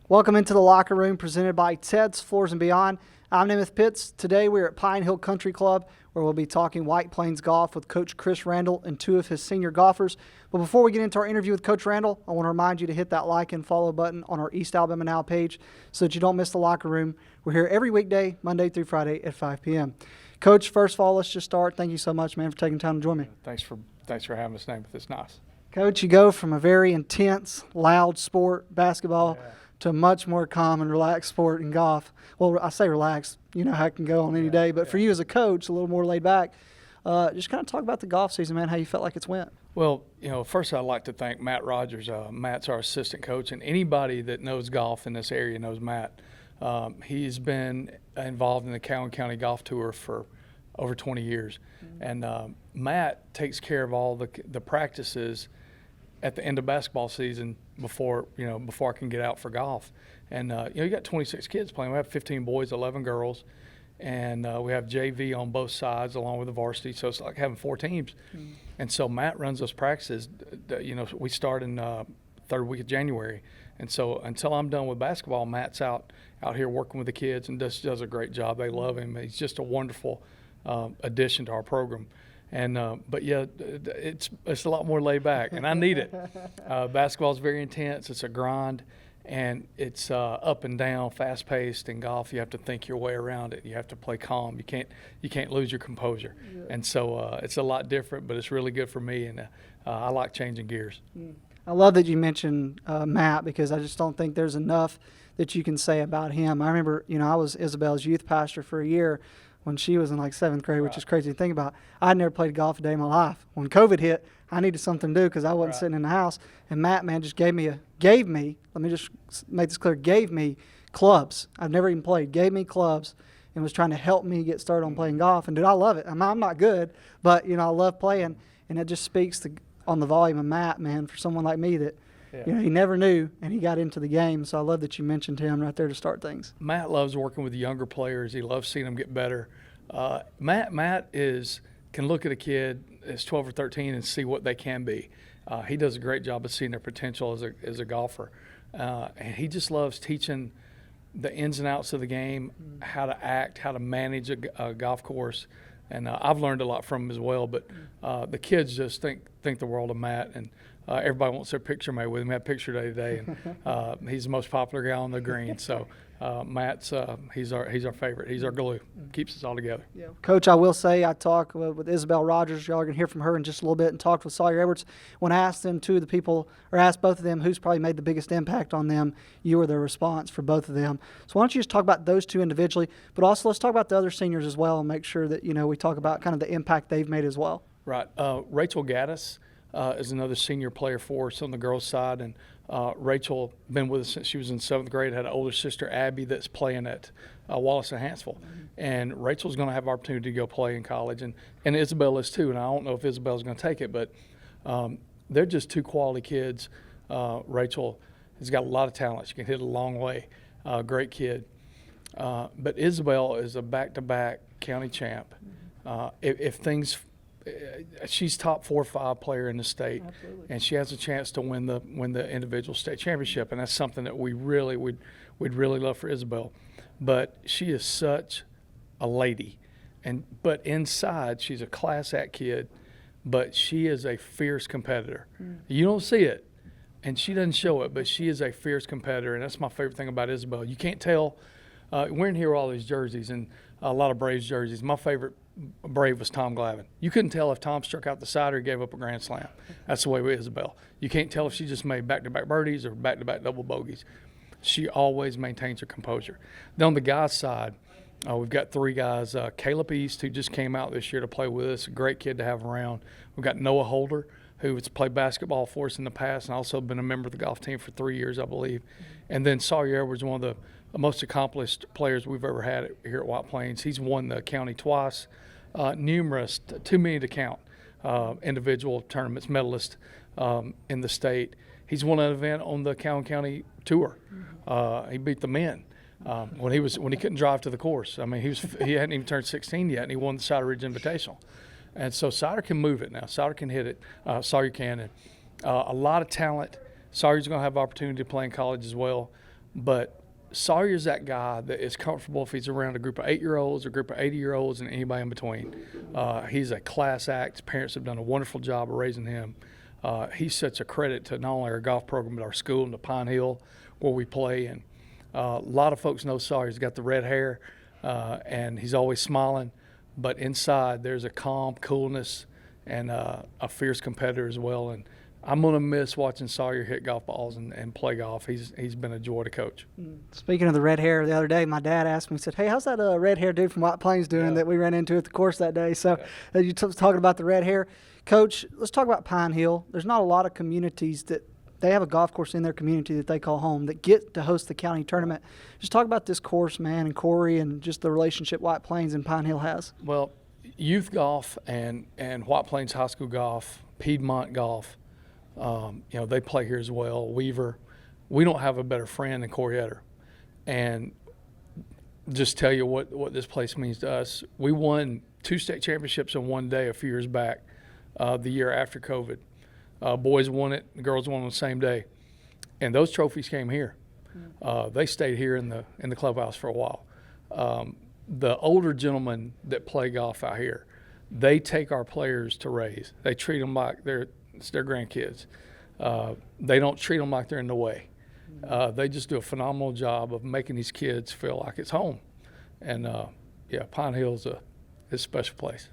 Welcome into the Locker Room presented by Ted's Floors and Beyond. I'm Namath Pitts. Today we're at Pine Hill Country Club where we'll be talking White Plains golf with Coach Chris Randall and two of his senior golfers. But before we get into our interview with Coach Randall, I want to remind you to hit that like and follow button on our East Alabama Now page so that you don't miss the Locker Room. We're here every weekday, Monday through Friday at 5 p.m. Coach, first of all, let's just start. Thank you so much, man, for taking time to join me. Thanks for having us, Namath. It's nice. Coach, you go from a very intense, loud sport, basketball, to a much more calm and relaxed sport in golf. Well, I say relaxed, you know how it can go on any day, but for you as a coach, a little more laid back. Just kind of talk about the golf season, man, how you felt like it's went. Well, first I'd like to thank Matt Rogers. Matt's our assistant coach, and anybody that knows golf in this area knows Matt. He's been involved in the Calhoun County Golf Tour for over 20 years. And Matt takes care of all the practices at the end of basketball season before I can get out for golf. And you got 26 kids playing. We have 15 boys, 11 girls, and we have JV on both sides along with the varsity. So it's like having 4 teams. And so Matt runs those practices. We start in third week of January, and so until I'm done with basketball, Matt's out here working with the kids and does a great job. They love him. He's just a wonderful addition to our program. And but yeah, it's a lot more laid back, and I need it. Basketball is very intense. It's a grind, and it's up and down, fast paced. In golf, you have to think your way around it. You have to play calm. You can't lose your composure. Yeah. And so it's a lot different, but it's really good for me, and I like changing gears. I love that you mentioned Matt, because I just don't think there's enough that you can say about him. I remember, I was Isabel's youth pastor for a year when she was in like 7th grade, which is crazy to think about. I'd never played golf a day in my life. When COVID hit, I needed something to do because I wasn't sitting in the house. And Matt, man, just gave me, let me just make this clear, gave me clubs. I've never even played, gave me clubs and was trying to help me get started on playing golf. And dude, I love it. I'm not good, but I love playing. And it just speaks on the volume of Matt, man, for someone like me that, he never knew, and he got into the game. So I love that you mentioned him right there to start things. Matt loves working with younger players. He loves seeing them get better. Matt can look at a kid that's 12 or 13 and see what they can be. He does a great job of seeing their potential as a golfer. And he just loves teaching the ins and outs of the game, how to act, how to manage a golf course. And I've learned a lot from him as well. But the kids just think the world of Matt, and everybody wants their picture made with him. We had picture day today, and he's the most popular guy on the green. So Matt's he's our favorite. He's our glue. Keeps us all together. Yeah. Coach, I will say I talked with Isabel Rogers. Y'all are gonna hear from her in just a little bit, and talked with Sawyer Edwards. When I asked them, asked both of them who's probably made the biggest impact on them, you were the response for both of them. So why don't you just talk about those two individually, but also let's talk about the other seniors as well, and make sure that we talk about kind of the impact they've made as well. Right. Rachel Gaddis is another senior player for us on the girls' side, and Rachel been with us since she was in 7th grade. Had an older sister, Abby, that's playing at Wallace and Hanceville, and Rachel's going to have opportunity to go play in college, and Isabel is too. And I don't know if Isabel's going to take it, but they're just two quality kids. Rachel has got a lot of talent. She can hit a long way. Great kid. But Isabel is a back-to-back county champ. If things she's top 4 or 5 player in the state. Absolutely. And she has a chance to win the individual state championship, and that's something that we'd really love for Isabel. But she is such a lady, but inside she's a class act kid, but she is a fierce competitor. You don't see it, and she doesn't show it, but she is a fierce competitor, and that's my favorite thing about Isabel. You can't tell. We're in here with all these jerseys, and a lot of Braves jerseys. My favorite Brave was Tom Glavine. You couldn't tell if Tom struck out the side or gave up a grand slam. That's the way with Isabel. You can't tell if she just made back-to-back birdies or back-to-back double bogeys. She always maintains her composure. Then on the guys' side, we've got 3 guys. Caleb East, who just came out this year to play with us, a great kid to have around. We've got Noah Holder, who has played basketball for us in the past and also been a member of the golf team for 3 years, I believe. And then Sawyer Edwards, one of the most accomplished players we've ever had here at White Plains. He's won the county twice. Numerous, too many to count, individual tournaments, medalist in the state. He's won an event on the Calhoun County Tour. He beat the men when he couldn't drive to the course. I mean, he hadn't even turned 16 yet, and he won the Cider Ridge Invitational. And so Cider can move it now. Cider can hit it. Sawyer can. And a lot of talent. Sawyer's going to have opportunity to play in college as well. But Sawyer's that guy that is comfortable if he's around a group of 8-year-olds, a group of 80-year-olds, and anybody in between. He's a class act. His parents have done a wonderful job of raising him. He's such a credit to not only our golf program but our school and the Pine Hill where we play. And a lot of folks know Sawyer. He's got the red hair, and he's always smiling. But inside there's a calm coolness and a fierce competitor as well. And I'm going to miss watching Sawyer hit golf balls and play golf. He's been a joy to coach. Speaking of the red hair, the other day my dad asked me, he said, hey, how's that red hair dude from White Plains doing that we ran into at the course that day? So you talking about the red hair. Coach, let's talk about Pine Hill. There's not a lot of communities that they have a golf course in their community that they call home that get to host the county tournament. Just talk about this course, man, and Corey, and just the relationship White Plains and Pine Hill has. Well, youth golf and White Plains High School golf, Piedmont golf, they play here as well. Weaver, we don't have a better friend than Corey Etter. And just tell you what this place means to us. We won 2 state championships in one day a few years back, the year after COVID. Boys won it, the girls won on the same day. And those trophies came here. They stayed here in the clubhouse for a while. The older gentlemen that play golf out here, they take our players to raise. They treat them like it's their grandkids. They don't treat them like they're in the way. They just do a phenomenal job of making these kids feel like it's home. And, Pine Hill's a special place.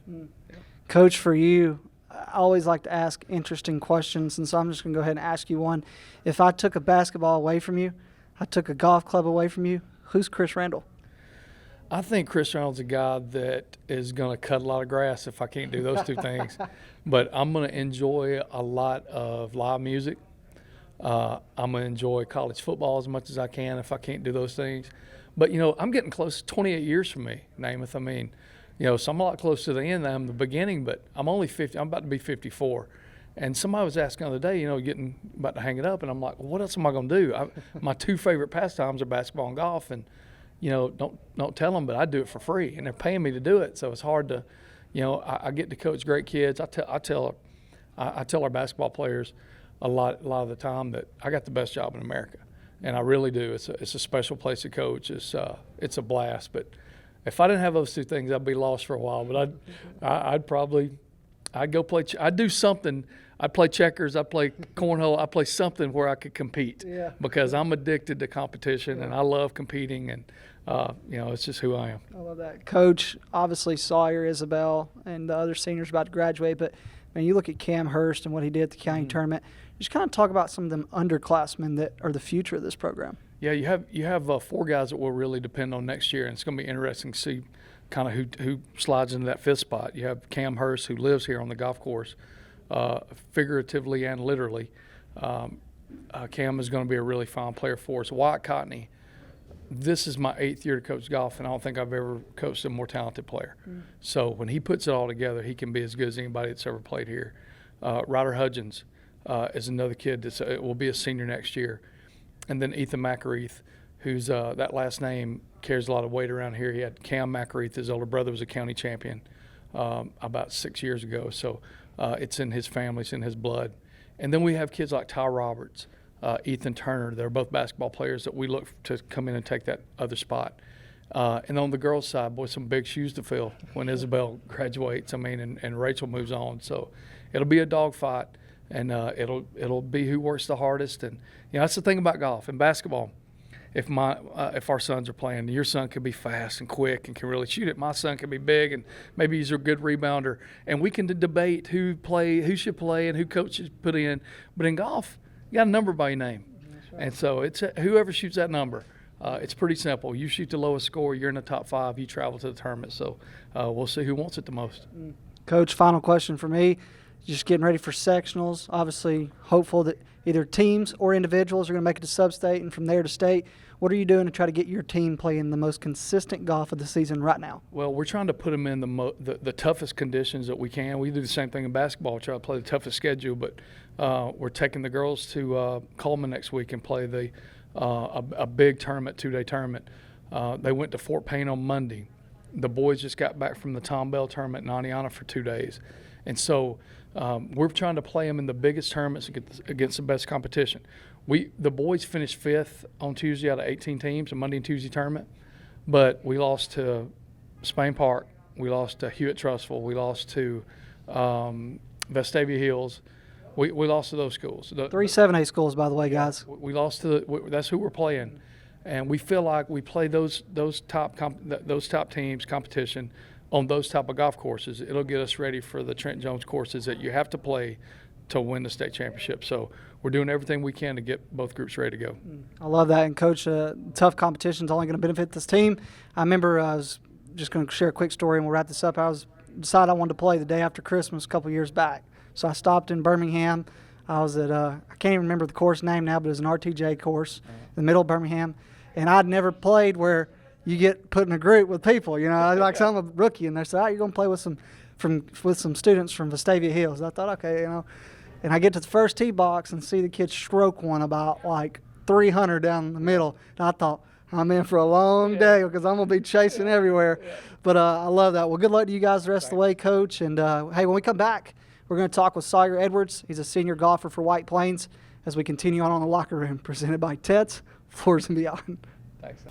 Coach, for you, I always like to ask interesting questions, and so I'm just going to go ahead and ask you one. If I took a basketball away from you, I took a golf club away from you, who's Chris Randall? I think Chris Randall's a guy that is going to cut a lot of grass if I can't do those two things. But I'm going to enjoy a lot of live music. I'm going to enjoy college football as much as I can if I can't do those things. But, I'm getting close. 28 years for me, Namath. I mean, so I'm a lot closer to the end than I am the beginning, but I'm only 50. I'm about to be 54. And somebody was asking the other day, getting about to hang it up, and I'm like, well, what else am I going to do? My 2 favorite pastimes are basketball and golf, and don't tell them, but I do it for free, and they're paying me to do it. So it's hard to, I get to coach great kids. I tell our basketball players a lot of the time that I got the best job in America, and I really do. It's a special place to coach. It's a blast. But if I didn't have those 2 things, I'd be lost for a while. But I'd go play. I'd do something. I'd play checkers. I'd play cornhole. I'd play something where I could compete because I'm addicted to competition and I love competing. And it's just who I am. I love that. Coach, obviously Sawyer, Isabel, and the other seniors about to graduate, but man, you look at Cam Hurst and what he did at the county tournament. Just kind of talk about some of them underclassmen that are the future of this program. Yeah, you have 4 guys that will really depend on next year, and it's going to be interesting to see kind of who slides into that 5th spot. You have Cam Hurst, who lives here on the golf course, figuratively and literally. Cam is going to be a really fine player for us. Wyatt Cotney, this is my 8th year to coach golf, and I don't think I've ever coached a more talented player. So when he puts it all together, he can be as good as anybody that's ever played here. Ryder Hudgens is another kid that will be a senior next year. And then Ethan McAreath, who's that last name carries a lot of weight around here. He had Cam McAreath, his older brother, was a county champion about 6 years ago. So it's in his family, it's in his blood. And then we have kids like Ty Roberts, Ethan Turner. They're both basketball players that we look to come in and take that other spot. And on the girls' side, boy, some big shoes to fill when Isabel graduates, and Rachel moves on. So it'll be a dogfight, and it'll be who works the hardest. And that's the thing about golf and basketball. If our sons are playing, your son could be fast and quick and can really shoot it. My son can be big and maybe he's a good rebounder. And we can debate who should play and who coach should put in. But in golf, you got a number by your name. Right. And so it's whoever shoots that number. It's pretty simple. You shoot the lowest score, you're in the top 5, you travel to the tournament. So we'll see who wants it the most. Coach, final question for me. Just getting ready for sectionals. Obviously hopeful that either teams or individuals are going to make it to sub-state and from there to state. What are you doing to try to get your team playing the most consistent golf of the season right now? Well, we're trying to put them in the toughest conditions that we can. We do the same thing in basketball. We try to play the toughest schedule, but we're taking the girls to Coleman next week and play a big tournament, 2-day tournament. They went to Fort Payne on Monday. The boys just got back from the Tom Bell tournament in Aniana for 2 days. And so We're trying to play them in the biggest tournaments against the best competition. The boys finished 5th on Tuesday out of 18 teams, a Monday and Tuesday tournament, but we lost to Spain Park, we lost to Hewitt Trustful, we lost to Vestavia Hills. We lost to those schools. 3 7A schools, by the way, guys. We lost to that's who we're playing, and we feel like we play those top teams competition on those type of golf courses. It'll get us ready for the Trent Jones courses that you have to play to win the state championship. So we're doing everything we can to get both groups ready to go. I love that. And Coach, tough competition is only going to benefit this team. I remember I was just going to share a quick story, and we'll wrap this up. Decided I wanted to play the day after Christmas a couple years back. So I stopped in Birmingham. I was at I can't even remember the course name now, but it was an RTJ course in the middle of Birmingham. And I'd never played where you get put in a group with people, like I'm a rookie, and they said, you're going to play with some students from Vestavia Hills. I thought, okay, and I get to the first tee box and see the kids stroke one about like 300 down the middle. And I thought, I'm in for a long day because I'm going to be chasing everywhere. But I love that. Well, good luck to you guys the rest of the way, Coach. And, hey, when we come back, we're going to talk with Sawyer Edwards. He's a senior golfer for White Plains as we continue on the Locker Room, presented by Ted's Floors and Beyond. Thanks.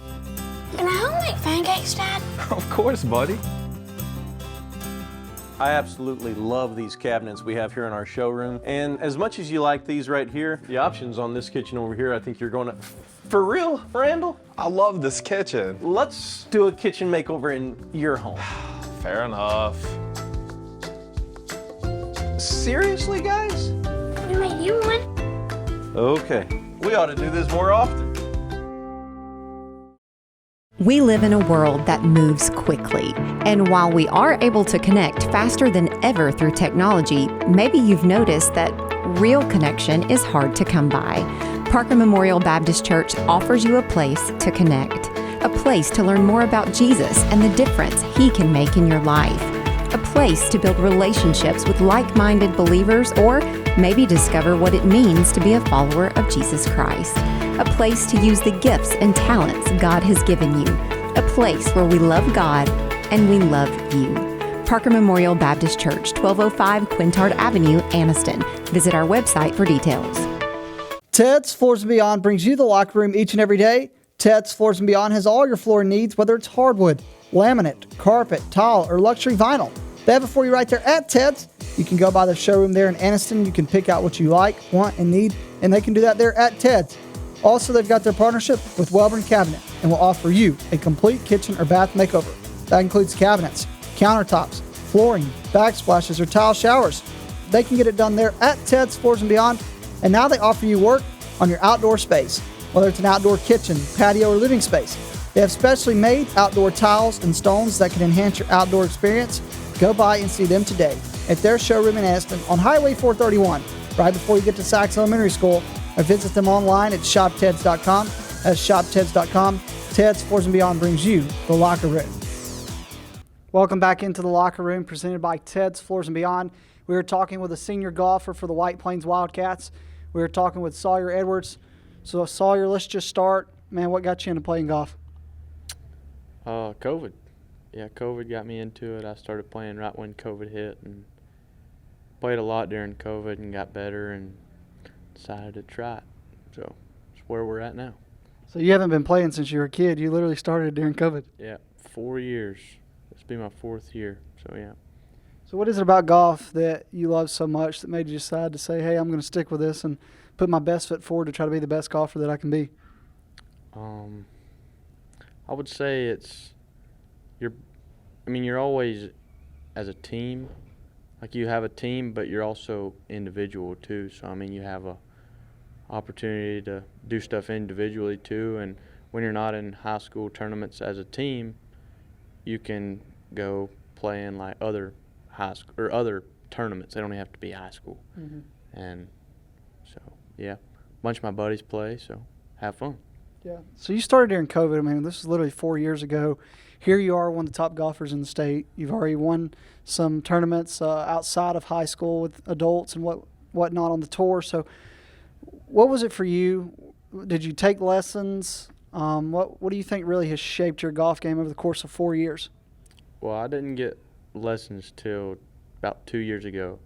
Can I help make pancakes, Dad? Of course, buddy. I absolutely love these cabinets we have here in our showroom. And as much as you like these right here, the options on this kitchen over here, I think you're going to... For real, Randall? I love this kitchen. Let's do a kitchen makeover in your home. Fair enough. Seriously, guys? We made you one. Okay. We ought to do this more often. We live in a world that moves quickly, and while we are able to connect faster than ever through technology, maybe you've noticed that real connection is hard to come by. Parker Memorial Baptist Church offers you a place to connect, a place to learn more about Jesus and the difference He can make in your life, a place to build relationships with like-minded believers, or maybe discover what it means to be a follower of Jesus Christ. A place to use the gifts and talents God has given you. A place where we love God and we love you. Parker Memorial Baptist Church, 1205 Quintard Avenue, Anniston. Visit our website for details. Ted's Floors and Beyond brings you the Locker Room each and every day. Ted's Floors and Beyond has all your flooring needs, whether it's hardwood, laminate, carpet, tile, or luxury vinyl. They have it for you right there at Ted's. You can go by their showroom there in Anniston. You can pick out what you like, want, and need, and they can do that there at Ted's. Also, they've got their partnership with Welborn Cabinet and will offer you a complete kitchen or bath makeover. That includes cabinets, countertops, flooring, backsplashes, or tile showers. They can get it done there at Ted's Floors and Beyond. And now they offer you work on your outdoor space, whether it's an outdoor kitchen, patio, or living space. They have specially made outdoor tiles and stones that can enhance your outdoor experience. Go by and see them today at their showroom in Aston on Highway 431, right before you get to Sachs Elementary School, or visit them online at shopteds.com. That's shopteds.com. Ted's Floors and Beyond brings you the Locker Room. Welcome back into the Locker Room, presented by Ted's Floors and Beyond. We were talking with a senior golfer for the White Plains Wildcats. We were talking with Sawyer Edwards. So, Sawyer, let's just start. Man, what got you into playing golf? COVID. Yeah, COVID got me into it. I started playing right when COVID hit and played a lot during COVID and got better and decided to try it. So it's where we're at now. So you haven't been playing since you were a kid. You literally started during COVID. Yeah, 4 years. This will be my 4th year. So, yeah. So what is it about golf that you love so much that made you decide to say, hey, I'm going to stick with this and put my best foot forward to try to be the best golfer that I can be? I would say you're always as a team. Like, you have a team, but you're also individual too. So, you have a opportunity to do stuff individually too. And when you're not in high school tournaments as a team, you can go play in like other high school or other tournaments. They don't even have to be high school. Mm-hmm. And so, yeah, a bunch of my buddies play, so have fun. Yeah. So you started during COVID. This is literally 4 years ago. Here you are, one of the top golfers in the state. You've already won some tournaments outside of high school with adults and whatnot on the tour. So what was it for you? Did you take lessons? What do you think really has shaped your golf game over the course of 4 years? Well, I didn't get lessons till about 2 years ago.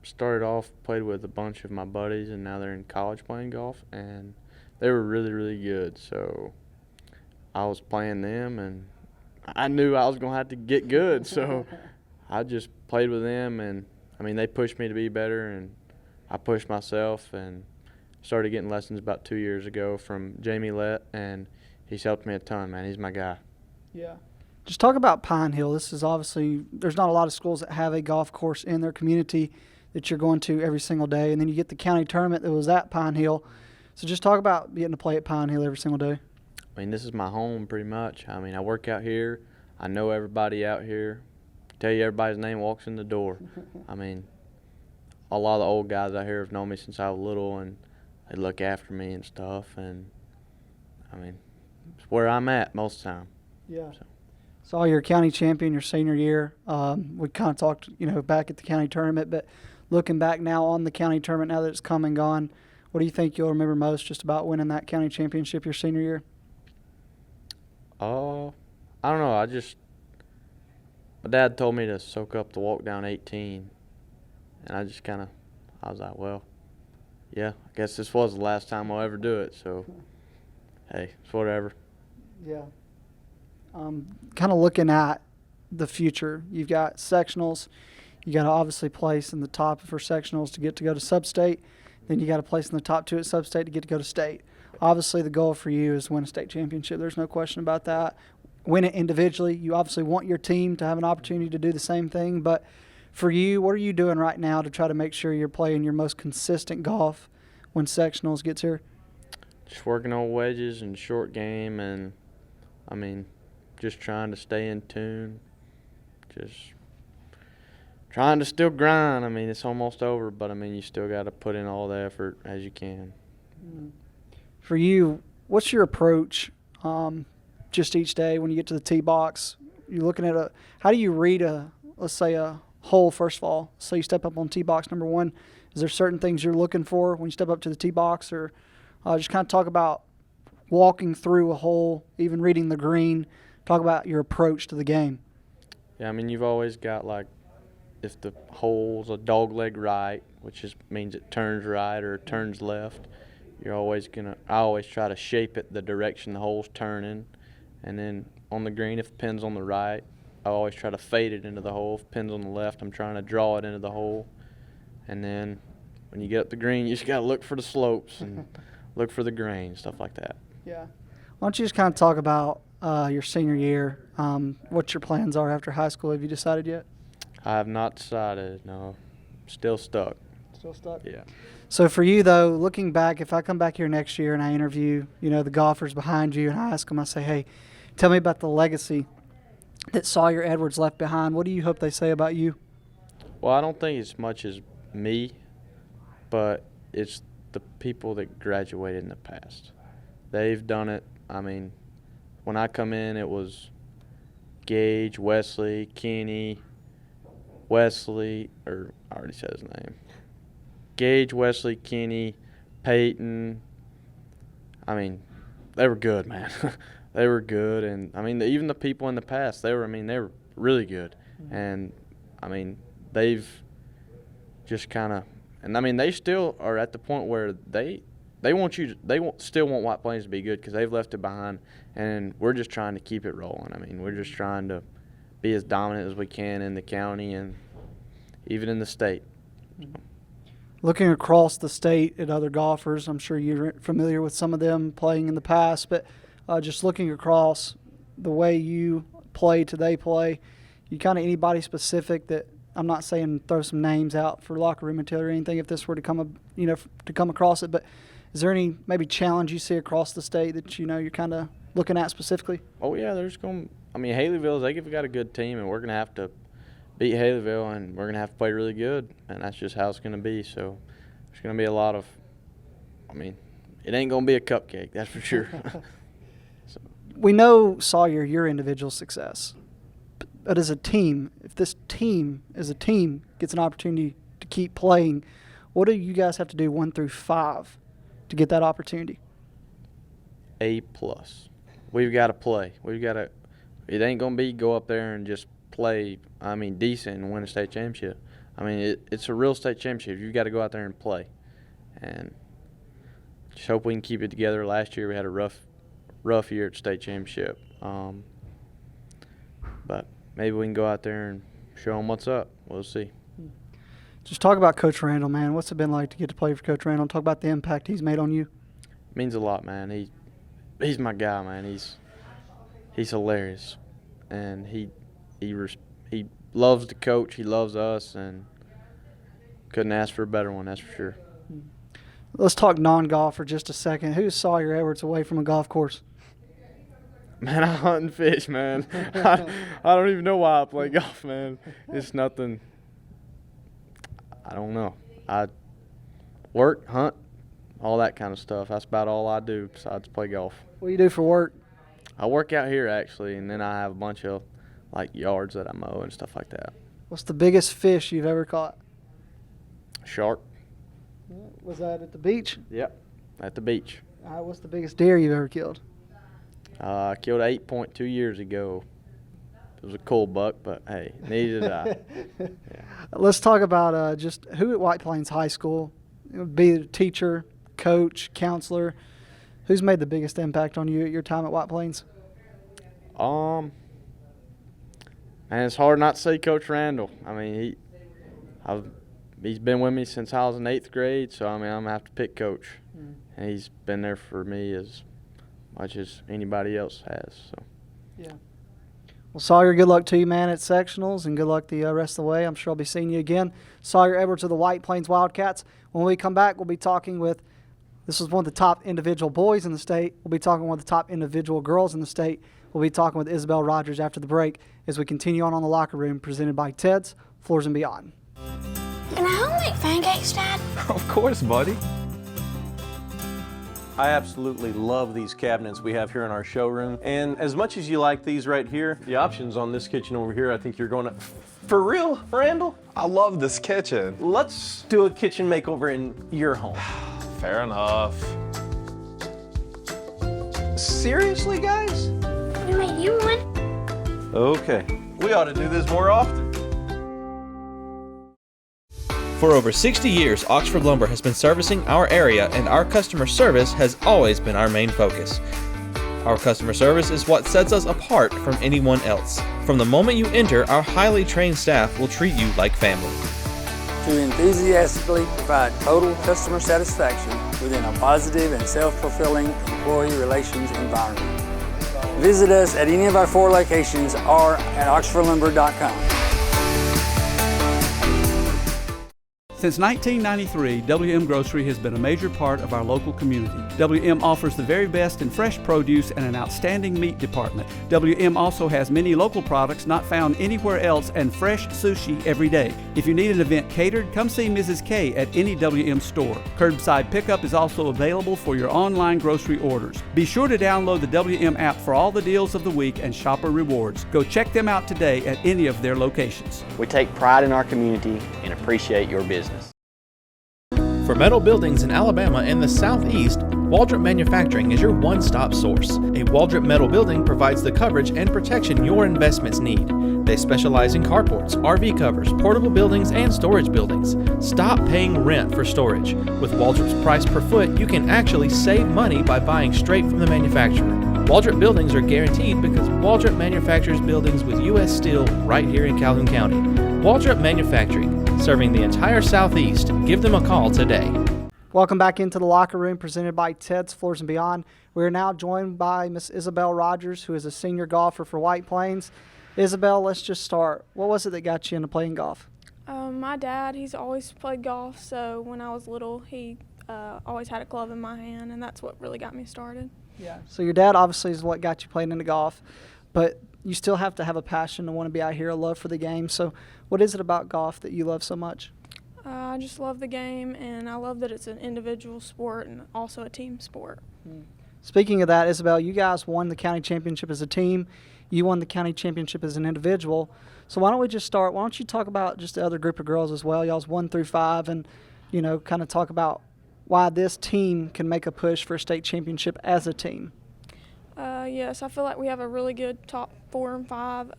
Started off, played with a bunch of my buddies, and now they're in college playing golf, and they were really, really good. So I was playing them, and I knew I was going to have to get good. So I just played with them, and, I mean, they pushed me to be better, and I pushed myself, and started getting lessons about 2 years ago from Jamie Lett, and he's helped me a ton, man. He's my guy. Yeah. Just talk about Pine Hill. This is obviously, there's not a lot of schools that have a golf course in their community that you're going to every single day. And then you get the county tournament that was at Pine Hill. So just talk about getting to play at Pine Hill every single day. I mean, this is my home pretty much. I mean, I work out here. I know everybody out here. Tell you everybody's name walks in the door. I mean, a lot of the old guys out here have known me since I was little, and they look after me and stuff. And, I mean, it's where I'm at most of the time. Yeah. So. Saw you're county champion your senior year. We kind of talked, back at the county tournament, but looking back now on the county tournament, now that it's come and gone, what do you think you'll remember most just about winning that county championship your senior year? I don't know. My dad told me to soak up the walk down 18, and I was like, well, yeah, I guess this was the last time I'll ever do it, so, hey, it's whatever. Yeah. Kind of looking at the future, you've got sectionals. You got to obviously place in the top for sectionals to go to sub-state. Then you got to place in the top 2 at sub-state to go to state. Obviously, the goal for you is to win a state championship. There's no question about that. Win it individually. You obviously want your team to have an opportunity to do the same thing. But for you, what are you doing right now to try to make sure you're playing your most consistent golf when sectionals gets here? Just working on wedges and short game, and, I mean, just trying to stay in tune, just trying to still grind. I mean, it's almost over, but, I mean, you still got to put in all the effort as you can. For you, what's your approach just each day when you get to the tee box? You're looking at how do you read let's say a hole, first of all? So you step up on tee box number 1. Is there certain things you're looking for when you step up to the tee box? Or just kind of talk about walking through a hole, even reading the green. Talk about your approach to the game. Yeah, I mean, you've always got, like, if the hole's a dog leg right, which means it turns right or it turns left, I always try to shape it the direction the hole's turning. And then on the green, if the pin's on the right, I always try to fade it into the hole. If the pin's on the left, I'm trying to draw it into the hole. And then when you get up the green, you just got to look for the slopes and look for the grain, stuff like that. Yeah. Why don't you just kind of talk about your senior year, what your plans are after high school? Have you decided yet? I have not decided, no. Still stuck. Still stuck? Yeah. So for you, though, looking back, if I come back here next year and I interview, the golfers behind you, and I ask them, I say, hey, tell me about the legacy that Sawyer Edwards left behind. What do you hope they say about you? Well, I don't think it's much as me, but it's the people that graduated in the past. They've done it. I mean, when I come in, it was Gage, Wesley, Kenny, Wesley, or I already said his name. Gage, Wesley, Kenny, Peyton. I mean, they were good, man. They were good, and I mean, even the people in the past, they were really good. And I mean, they've just kind of, and I mean, they still are at the point where they still want White Plains to be good because they've left it behind, and we're just trying to keep it rolling. I mean, we're just trying to be as dominant as we can in the county and even in the state. Looking across the state at other golfers, I'm sure you're familiar with some of them playing in the past, but just looking across the way you play to they play, you kind of anybody specific that, I'm not saying throw some names out for locker room material or anything if this were to come across it, but is there any maybe challenge you see across the state that you're kind of looking at specifically? Oh yeah, Haleyville, they've got a good team, and we're gonna have to beat Haleyville, and we're gonna have to play really good, and that's just how it's gonna be. So there's gonna be a lot of, it ain't gonna be a cupcake, that's for sure. So. We know, Sawyer, your individual success, but as a team, if this team as a team gets an opportunity to keep playing, what do you guys have to do 1 through 5 to get that opportunity? A+. We've got to play. It ain't going to be go up there and just play, decent and win a state championship. I mean, it's a real state championship. You've got to go out there and play. And just hope we can keep it together. Last year we had a rough year at state championship. But maybe we can go out there and show them what's up. We'll see. Just talk about Coach Randall, man. What's it been like to get to play for Coach Randall? Talk about the impact he's made on you. It means a lot, man. He's my guy, man. He's hilarious, and he loves the coach. He loves us, and couldn't ask for a better one. That's for sure. Let's talk non-golf for just a second. Who's Sawyer Edwards away from a golf course? Man, I hunt and fish, man. I don't even know why I play golf, man. It's nothing. I don't know. I work, hunt, all that kind of stuff. That's about all I do besides play golf. What do you do for work? I work out here, actually, and then I have a bunch of, like, yards that I mow and stuff like that. What's the biggest fish you've ever caught? Shark. Was that at the beach? Yep, at the beach. What's the biggest deer you've ever killed? I killed 8.2 years ago. It was a cool buck, but hey, neither did I. Yeah. Let's talk about just who at White Plains High School, be it a teacher, coach, counselor, who's made the biggest impact on you at your time at White Plains? And it's hard not to say Coach Randall. I mean, he's been with me since I was in 8th grade, so I mean, I'm gonna have to pick Coach. And he's been there for me as much as anybody else has. So. Yeah. Well, Sawyer, good luck to you, man, at sectionals, and good luck the rest of the way. I'm sure I'll be seeing you again. Sawyer Edwards of the White Plains Wildcats. When we come back, we'll be talking with, this is one of the top individual boys in the state. We'll be talking with one of the top individual girls in the state. We'll be talking with Isabel Rogers after the break as we continue on the Locker Room, presented by Ted's Floors and Beyond. Can I help make pancakes, Dad? Of course, buddy. I absolutely love these cabinets we have here in our showroom. And as much as you like these right here, the options on this kitchen over here, I think you're going to, for real, Randall? I love this kitchen. Let's do a kitchen makeover in your home. Fair enough. Seriously, guys? We made you one. Okay, we ought to do this more often. For over 60 years, Oxford Lumber has been servicing our area, and our customer service has always been our main focus. Our customer service is what sets us apart from anyone else. From the moment you enter, our highly trained staff will treat you like family. To enthusiastically provide total customer satisfaction within a positive and self-fulfilling employee relations environment. Visit us at any of our 4 locations or at oxfordlumber.com. Since 1993, WM Grocery has been a major part of our local community. WM offers the very best in fresh produce and an outstanding meat department. WM also has many local products not found anywhere else and fresh sushi every day. If you need an event catered, come see Mrs. K at any WM store. Curbside pickup is also available for your online grocery orders. Be sure to download the WM app for all the deals of the week and shopper rewards. Go check them out today at any of their locations. We take pride in our community and appreciate your business. For metal buildings in Alabama and the Southeast, Waldrop Manufacturing is your one-stop source. A Waldrop metal building provides the coverage and protection your investments need. They specialize in carports, RV covers, portable buildings, and storage buildings. Stop paying rent for storage. With Waldrop's price per foot, you can actually save money by buying straight from the manufacturer. Waldrop buildings are guaranteed because Waldrop manufactures buildings with U.S. steel right here in Calhoun County. Waldrop Manufacturing, serving the entire Southeast. Give them a call today. Welcome back into the Locker Room, presented by Ted's Floors and Beyond. We are now joined by Miss Isabel Rogers, who is a senior golfer for White Plains. Isabel, let's just start. What was it that got you into playing golf? My dad, he's always played golf, so when I was little, he always had a glove in my hand, and that's what really got me started. Yeah. So your dad obviously is what got you playing into golf, but you still have to have a passion to want to be out here, a love for the game. So what is it about golf that you love so much? I just love the game, and I love that it's an individual sport and also a team sport. Speaking of that, Isabel, you guys won the county championship as a team. You won the county championship as an individual. So why don't we just start? Why don't you talk about just the other group of girls as well? Y'all's 1 through 5, and kind of talk about why this team can make a push for a state championship as a team. Yes, I feel like we have a really good top 4 and 5.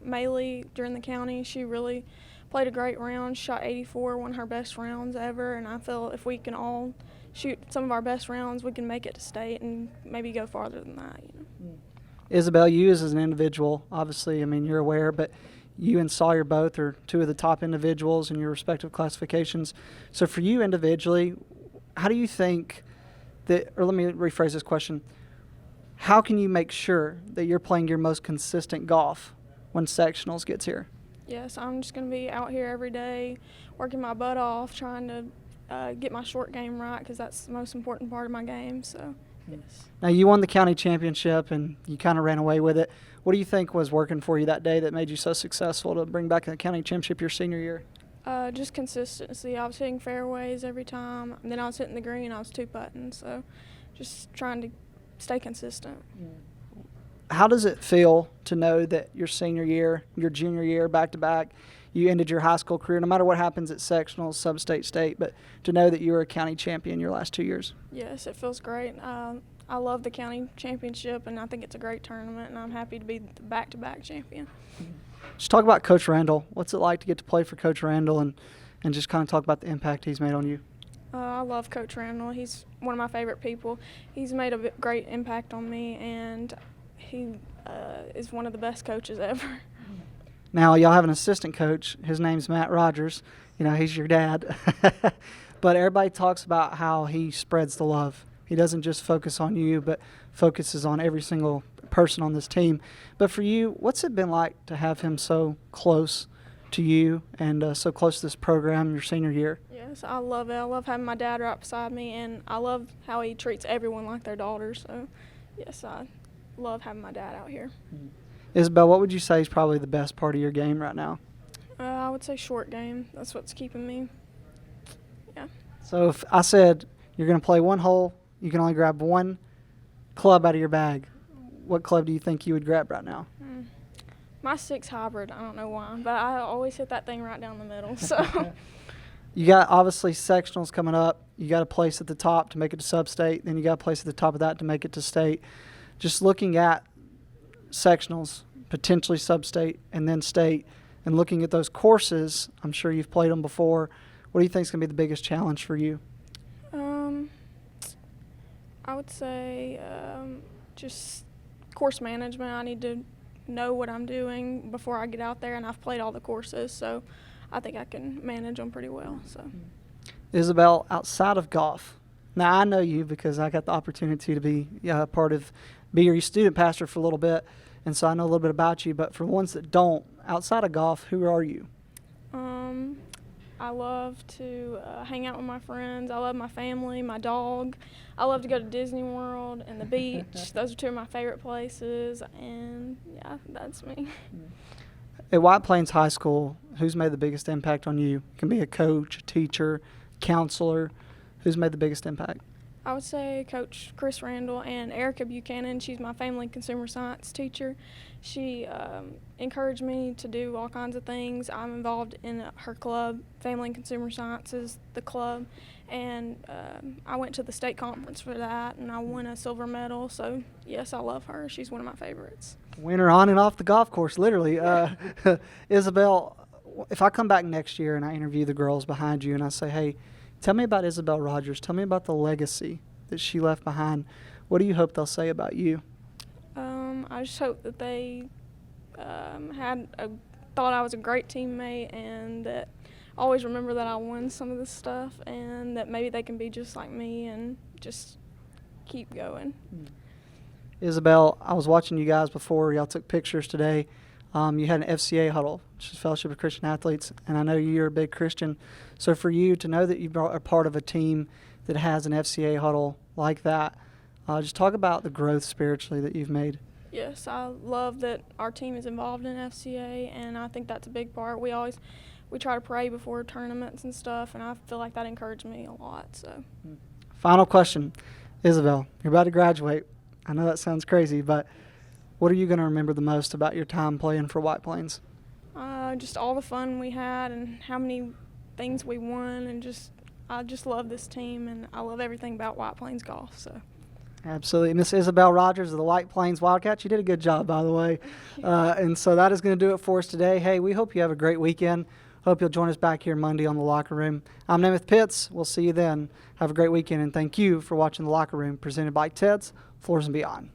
Maylee during the county, she really played a great round, shot 84, one of her best rounds ever, and I feel if we can all shoot some of our best rounds, we can make it to state and maybe go farther than that. Isabel, you as an individual, obviously, I mean, you're aware, but you and Sawyer both are two of the top individuals in your respective classifications. So for you individually, how do you think that, or let me rephrase this question, how can you make sure that you're playing your most consistent golf when sectionals gets here? Yes, I'm just going to be out here every day, working my butt off, trying to get my short game right, because that's the most important part of my game. So, yes. Now, you won the county championship and you kind of ran away with it. What do you think was working for you that day that made you so successful to bring back the county championship your senior year? Just consistency. I was hitting fairways every time, and then I was hitting the green. I was two-putting, so just trying to stay consistent. How does it feel to know that your senior year, your junior year, back-to-back, you ended your high school career, no matter what happens at sectionals, sub-state, state, but to know that you were a county champion your last 2 years? Yes, it feels great. I love the county championship, and I think it's a great tournament, and I'm happy to be the back-to-back champion. Just talk about Coach Randall. What's it like to get to play for Coach Randall and just kind of talk about the impact he's made on you? I love Coach Randall. He's one of my favorite people. He's made a great impact on me, and he is one of the best coaches ever. Now, y'all have an assistant coach. His name's Namath Rogers. You know, he's your dad. But everybody talks about how he spreads the love. He doesn't just focus on you, but focuses on every single person on this team. But for you, what's it been like to have him so close to you and so close to this program your senior year? Yes, I love it. I love having my dad right beside me, and I love how he treats everyone like their daughter. So, yes, I love having my dad out here. Isabel, what would you say is probably the best part of your game right now? I would say short game. That's what's keeping me. Yeah. So if I said you're going to play one hole, you can only grab one club out of your bag, what club do you think you would grab right now? My 6 hybrid, I don't know why, but I always hit that thing right down the middle. So. You got obviously sectionals coming up. You got a place at the top to make it to sub-state. Then you got a place at the top of that to make it to state. Just looking at sectionals, potentially sub-state, and then state, and looking at those courses, I'm sure you've played them before. What do you think is going to be the biggest challenge for you? I would say just course management. I need to know what I'm doing before I get out there, and I've played all the courses, so I think I can manage them pretty well. So, Isabel, outside of golf, now I know you because I got the opportunity to be be your student pastor for a little bit, and so I know a little bit about you. But for ones that don't, outside of golf, who are you? I love to hang out with my friends. I love my family, my dog. I love to go to Disney World and the beach. Those are 2 of my favorite places, and yeah, that's me. At White Plains High School, who's made the biggest impact on you? It can be a coach, a teacher, counselor. Who's made the biggest impact? I would say Coach Chris Randall and Erica Buchanan. She's my family consumer science teacher. She encouraged me to do all kinds of things. I'm involved in her club, Family and Consumer Sciences, the club, and I went to the state conference for that, and I won a silver medal. So, yes, I love her. She's one of my favorites. Winner on and off the golf course, literally. Isabel, if I come back next year and I interview the girls behind you and I say, hey, tell me about Isabel Rogers. Tell me about the legacy that she left behind. What do you hope they'll say about you? I just hope that they thought I was a great teammate, and that always remember that I won some of this stuff, and that maybe they can be just like me and just keep going. Isabel, I was watching you guys before. Y'all took pictures today. You had an FCA huddle, which is Fellowship of Christian Athletes, and I know you're a big Christian. So for you to know that you are part of a team that has an FCA huddle like that, just talk about the growth spiritually that you've made. Yes, I love that our team is involved in FCA, and I think that's a big part. We try to pray before tournaments and stuff, and I feel like that encouraged me a lot. So, final question, Isabel, you're about to graduate. I know that sounds crazy, but what are you going to remember the most about your time playing for White Plains? Just all the fun we had and how many things we won, and I just love this team, and I love everything about White Plains golf. So. Absolutely. Miss Isabel Rogers of the White Plains Wildcats, you did a good job, by the way. And so that is going to do it for us today. Hey, we hope you have a great weekend. Hope you'll join us back here Monday on The Locker Room. I'm Namath Pitts. We'll see you then. Have a great weekend, and thank you for watching The Locker Room, presented by Ted's Floors and Beyond.